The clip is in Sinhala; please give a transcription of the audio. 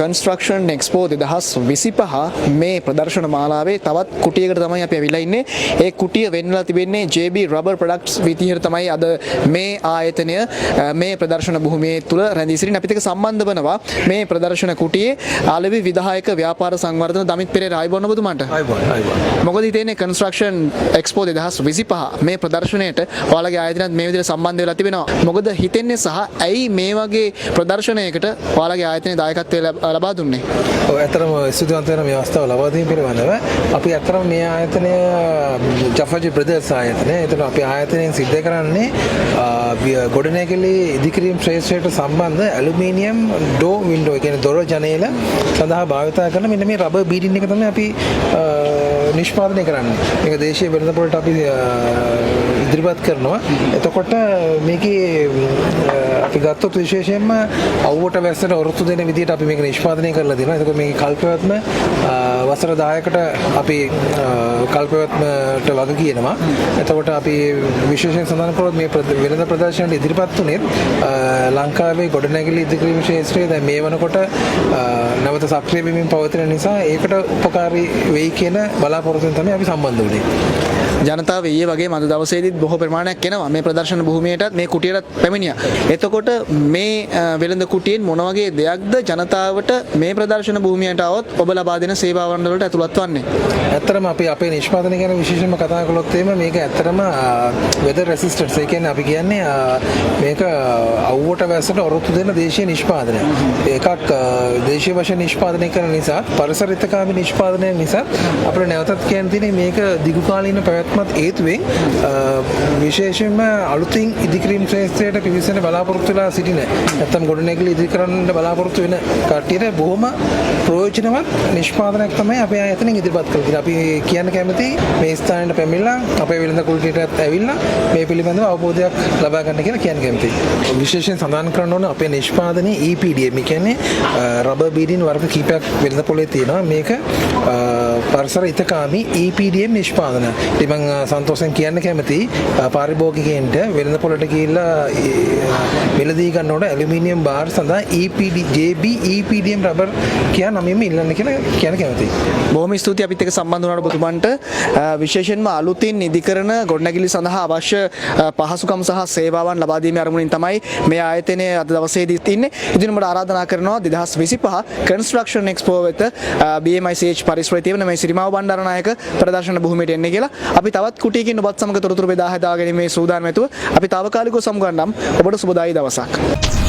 කන්ස්ට්‍රක්ෂන් එක්ස්පෝ 2025 මේ ප්‍රදර්ශන මාලාවේ තවත් කුටියකට තමයි අපි ඇවිල්ලා ඉන්නේ. ඒ කුටිය වෙන්නලා තිබෙන්නේ JB Rubber Products විදිහට තමයි අද මේ ආයතනය මේ ප්‍රදර්ශන භූමියේ තුල රැඳී සිටින අපිට සම්බන්ධ වෙනවා මේ ප්‍රදර්ශන කුටියේ ආලවි විධායක ව්‍යාපාර සංවර්ධන දමිත් පෙරේරා ආයිබෝන් ඔබතුමාට. මොකද හිතෙන්නේ කන්ස්ට්‍රක්ෂන් එක්ස්පෝ 2025 මේ ප්‍රදර්ශනයට ඔයාලගේ ආයතනයත් මේ විදිහට සම්බන්ධ වෙලා තිබෙනවා. මොකද හිතෙන්නේ සහ ඇයි මේ වගේ ප්‍රදර්ශනයකට ඔයාලගේ ආයතනයේ දායකත්වය ලබා දුන්නේ? ඔව් ඇත්තටම ස්තුතිවන්ත වෙන මේ අවස්ථාව ලබා දීම පිළිබඳව අපි ඇත්තටම මේ ආයතනය ජෆජි බ්‍රදර්ස් ආයතනය. ඒතර අපි ආයතනයෙන් සිද්ධ කරන්නේ ගොඩනැගිලි ඉදිකිරීම ශ්‍රේෂ්ඨයට සම්බන්ධ ඇලුමිනියම් ඩෝ වින්ඩෝ කියන්නේ දොර ජනේල සඳහා භාවිත කරන මෙන්න මේ රබර් බීඩින් එක තමයි අපි නිෂ්පාදනය කරන්නේ. මේක දේශීය වෙළඳපොළට අපි ඉදිරිපත් කරනවා. එතකොට මේකේ අපි ගත්තොත් විශේෂයෙන්ම අවුවට වැස්සට ඔරොත්තු දෙන විදිහට අපි මේක නිෂ්පාදනය කරලා දෙනවා. එතකොට මේකේ කල්පවත්ම වසර 10කට අපි කල්පවත්මට වග කියනවා. එතකොට අපි විශේෂයෙන් සඳහන් කරොත් මේ වෙළඳ ප්‍රදර්ශනයේ ඉදිරිපත් තුනේ ලංකාවේ ගොඩනැගිලි ඉදිකිරීම ක්ෂේත්‍රයේ දැන් මේ වෙනකොට නැවත සක්‍රිය වෙමින් පවතින නිසා ඒකට උපකාරී වෙයි කියන බලාපොරොත්තුවෙන් තමයි අපි සම්බන්ධ වුණේ. ජනතාව ඊයේ වගේ මද දවසේදීත් බොහෝ ප්‍රමාණයක් එනවා මේ ප්‍රදර්ශන භූමියටත් මේ කුටියටත් පැමිණියා. එතකොට මේ වෙළඳ කුටියෙන් මොන වගේ දෙයක්ද ජනතාවට මේ ප්‍රදර්ශන භූමියට આવොත් ඔබ ලබා දෙන සේවාවන් වලට ඇතුළත් වන්නේ? ඇත්තටම අපි අපේ නිෂ්පාදනය ගැන විශේෂයෙන්ම කතා කළොත් එහෙම මේක ඇත්තටම weather resistant. ඒ කියන්නේ අපි කියන්නේ මේක අවුවට වැස්සට ඔරොත්තු දෙන දේශීය නිෂ්පාදනය. එකක් දේශීය වශයෙන් නිෂ්පාදනය කරන නිසා පරිසරිතකාමී නිෂ්පාදනය නිසා අපිට නැවතත් කියන්න තියෙන්නේ මේක දිගු කාලීන පැවැත්මත් හේතුවෙන් විශේෂයෙන්ම අලුතින් ඉදිකිරීම ක්ෂේත්‍රයට පිවිසෙන බලාපොරොත්තු වෙලා සිටින නැත්නම් ගොඩනැගිලි ඉදිරි කරන්න බලාපොරොත්තු වෙන කට්ටියට බොහොම ප්‍රයෝජනවත් නිෂ්පාදනයක් තමයි අපේ ආයතනයෙන් ඉදිරිපත් කරලා අපි කියන්න කැමති මේ ස්ථානයට පැමිණලා අපේ වෙළඳ කුටියටත් ඇවිල්ලා මේ පිළිබඳව අවබෝධයක් ලබා ගන්න කියලා කියන්න කැමතියි. විශේෂයෙන් සඳහන් කරන්න ඕන අපේ නිෂ්පාදනයේ EPDM කියන්නේ රබර් බීඩින් වර්ග කිහිපයක් වෙළඳ පොලේ තියෙනවා. මේක පරිසර හිතකාමී EPDM නිෂ්පාදන. ඉතින් මම සන්තෝෂෙන් කියන්න කැමතියි පාරිභෝගිකයන්ට වෙළඳ පොලට ගිහිල්ලා වෙළඳී ගන්නකොට ඇලුමිනියම් බාර් සඳහා JB EPDM රබර් කියන නමෙම ඉල්ලන්න කියලා කියන්න කැමතියි. බොහොම ස්තුතියි අපිත් එක්ක සම්බන්ධ වුණාට ඔබතුමන්ට. විශේෂයෙන්ම අලුතින් ඉදිකරන ගොඩනැගිලි සඳහා අවශ්‍ය පහසුකම් සහ සේවාවන් ලබා දීමේ අරමුණින් තමයි මේ ආයතනය අද දවසේදී ඉන්නේ. ඉතින් මම ආරාධනා කරනවා 2025 කන්ස්ට්‍රක්ෂන් එක්ස්පෝ වෙත BMICH පරිසරයේ තියෙන මේ සිරිමාව බණ්ඩාරනායක ප්‍රදර්ශන භූමියට එන්නේ කියලා. අපි තවත් කුටියකින් ඔබත් සමග තොරතුරු බෙදා හදා ගැනීමේ සූදානම් වෙතුව අපි తాවකාලිකව සමුගන්නම්. ඔබට සුබදායි දවසක්.